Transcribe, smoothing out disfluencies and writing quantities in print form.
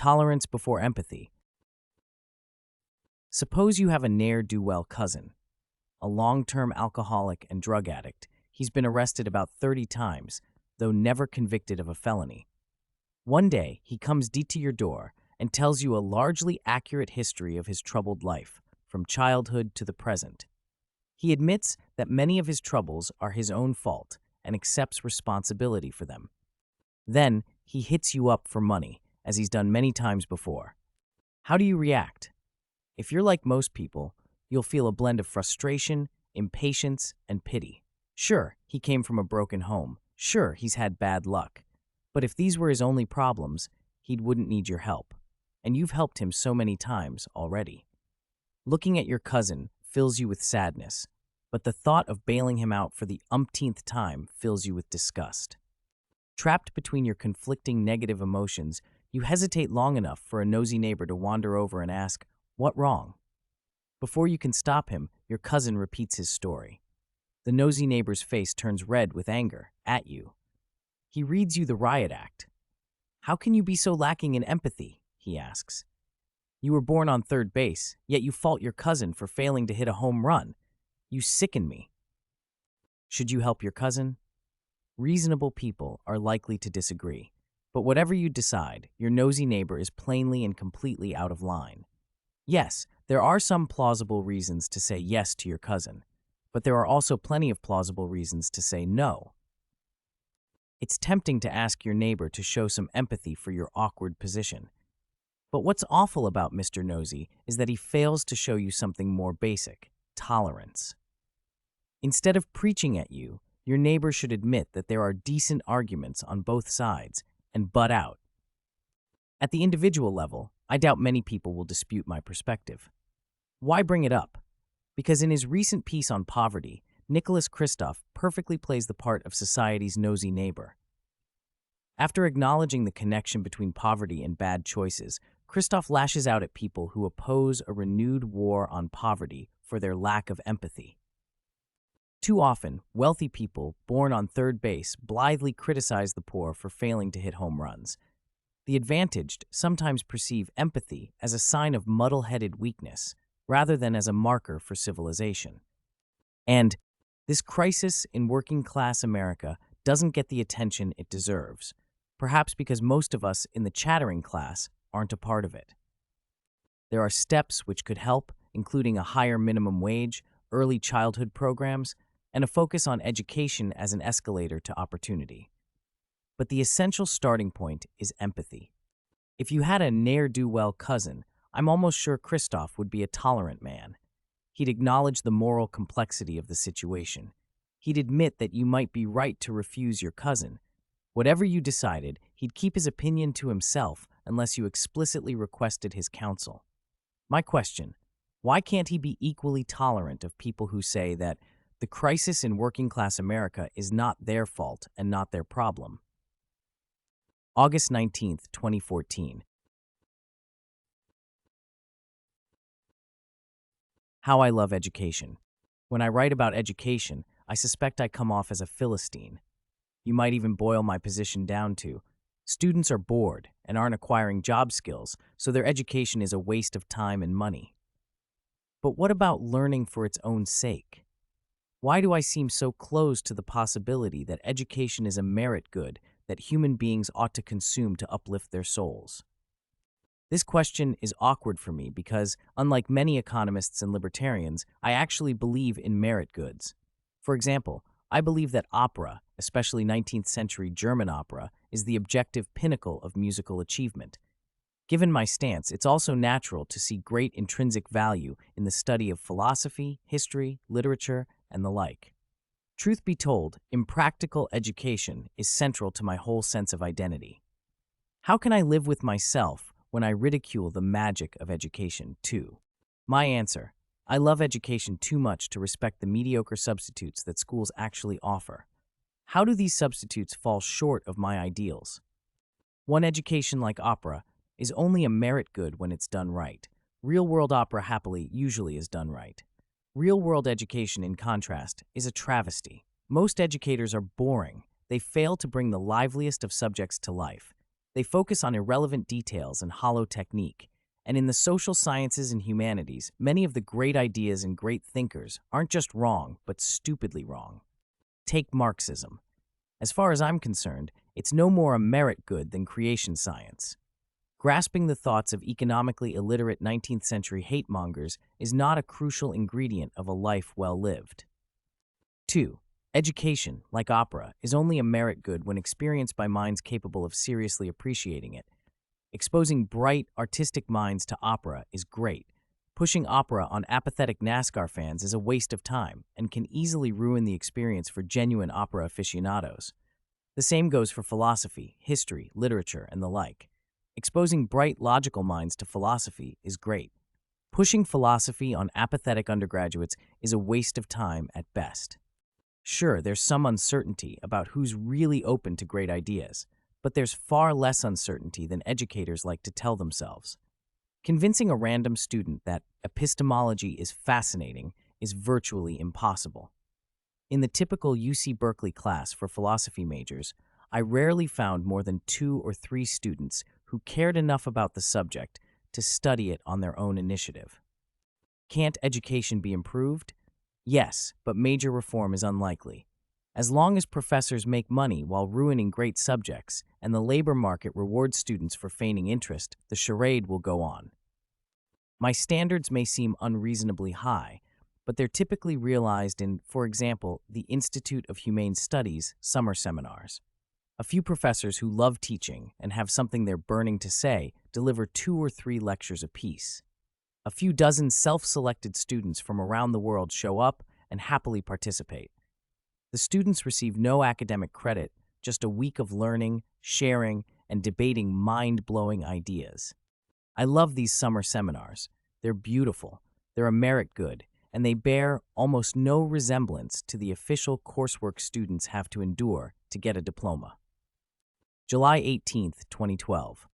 Tolerance before empathy. Suppose you have a ne'er-do-well cousin, a long-term alcoholic and drug addict. He's been arrested about 30 times, though never convicted of a felony. One day, he comes to your door and tells you a largely accurate history of his troubled life, from childhood to the present. He admits that many of his troubles are his own fault and accepts responsibility for them. Then, he hits you up for money, as he's done many times before. How do you react? If you're like most people, you'll feel a blend of frustration, impatience, and pity. Sure, he came from a broken home. Sure, he's had bad luck. But if these were his only problems, he wouldn't need your help. And you've helped him so many times already. Looking at your cousin fills you with sadness, but the thought of bailing him out for the umpteenth time fills you with disgust. Trapped between your conflicting negative emotions, you hesitate long enough for a nosy neighbor to wander over and ask, "What wrong?" Before you can stop him, your cousin repeats his story. The nosy neighbor's face turns red with anger at you. He reads you the riot act. "How can you be so lacking in empathy?" he asks. "You were born on third base, yet you fault your cousin for failing to hit a home run. You sicken me." Should you help your cousin? Reasonable people are likely to disagree, but whatever you decide, your nosy neighbor is plainly and completely out of line. Yes, there are some plausible reasons to say yes to your cousin, but there are also plenty of plausible reasons to say no. It's tempting to ask your neighbor to show some empathy for your awkward position. But what's awful about Mr. Nosy is that he fails to show you something more basic: tolerance. Instead of preaching at you, your neighbor should admit that there are decent arguments on both sides and butt out. At the individual level, I doubt many people will dispute my perspective. Why bring it up? Because in his recent piece on poverty, Nicholas Kristof perfectly plays the part of society's nosy neighbor. After acknowledging the connection between poverty and bad choices, Kristof lashes out at people who oppose a renewed war on poverty for their lack of empathy. Too often, wealthy people born on third base blithely criticize the poor for failing to hit home runs. The advantaged sometimes perceive empathy as a sign of muddle-headed weakness, rather than as a marker for civilization. And this crisis in working-class America doesn't get the attention it deserves, perhaps because most of us in the chattering class aren't a part of it. There are steps which could help, including a higher minimum wage, early childhood programs, and a focus on education as an escalator to opportunity. But the essential starting point is empathy. If you had a ne'er-do-well cousin, I'm almost sure Kristof would be a tolerant man. He'd acknowledge the moral complexity of the situation. He'd admit that you might be right to refuse your cousin. Whatever you decided, he'd keep his opinion to himself unless you explicitly requested his counsel. My question: why can't he be equally tolerant of people who say that the crisis in working-class America is not their fault and not their problem? August 19th, 2014. How I love education. When I write about education, I suspect I come off as a Philistine. You might even boil my position down to: students are bored and aren't acquiring job skills, so their education is a waste of time and money. But what about learning for its own sake? Why do I seem so close to the possibility that education is a merit good that human beings ought to consume to uplift their souls? This question is awkward for me because, unlike many economists and libertarians, I actually believe in merit goods. For example, I believe that opera, especially 19th century German opera, is the objective pinnacle of musical achievement. Given my stance, it's also natural to see great intrinsic value in the study of philosophy, history, literature, and the like. Truth be told, impractical education is central to my whole sense of identity. How can I live with myself when I ridicule the magic of education, too? My answer: I love education too much to respect the mediocre substitutes that schools actually offer. How do these substitutes fall short of my ideals? One education like opera is only a merit good when it's done right. Real-world opera happily usually is done right. Real-world education, in contrast, is a travesty. Most educators are boring. They fail to bring the liveliest of subjects to life. They focus on irrelevant details and hollow technique. And in the social sciences and humanities, many of the great ideas and great thinkers aren't just wrong, but stupidly wrong. Take Marxism. As far as I'm concerned, it's no more a merit good than creation science. Grasping the thoughts of economically illiterate 19th century hate mongers is not a crucial ingredient of a life well lived. 2. Education, like opera, is only a merit good when experienced by minds capable of seriously appreciating it. Exposing bright, artistic minds to opera is great. Pushing opera on apathetic NASCAR fans is a waste of time and can easily ruin the experience for genuine opera aficionados. The same goes for philosophy, history, literature, and the like. Exposing bright, logical minds to philosophy is great. Pushing philosophy on apathetic undergraduates is a waste of time at best. Sure, there's some uncertainty about who's really open to great ideas, but there's far less uncertainty than educators like to tell themselves. Convincing a random student that epistemology is fascinating is virtually impossible. In the typical UC Berkeley class for philosophy majors, I rarely found more than 2 or 3 students who cared enough about the subject to study it on their own initiative. Can't education be improved? Yes, but major reform is unlikely. As long as professors make money while ruining great subjects and the labor market rewards students for feigning interest, the charade will go on. My standards may seem unreasonably high, but they're typically realized in, for example, the Institute of Humane Studies summer seminars. A few professors who love teaching and have something they're burning to say deliver 2 or 3 lectures apiece. A few dozen self-selected students from around the world show up and happily participate. The students receive no academic credit, just a week of learning, sharing, and debating mind-blowing ideas. I love these summer seminars. They're beautiful, they're a merit good, and they bear almost no resemblance to the official coursework students have to endure to get a diploma. July 18, 2012.